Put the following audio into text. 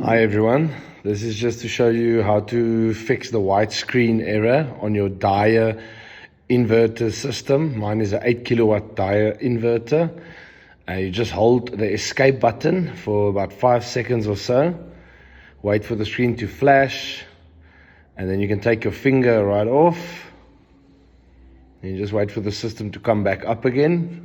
Hi everyone, this is just to show you how to fix the white screen error on your Deye inverter system. Mine is an 8 kilowatt Deye inverter. You just hold the escape button for about 5 seconds or so, wait for the screen to flash, and then you can take your finger right off and you just wait for the system to come back up again.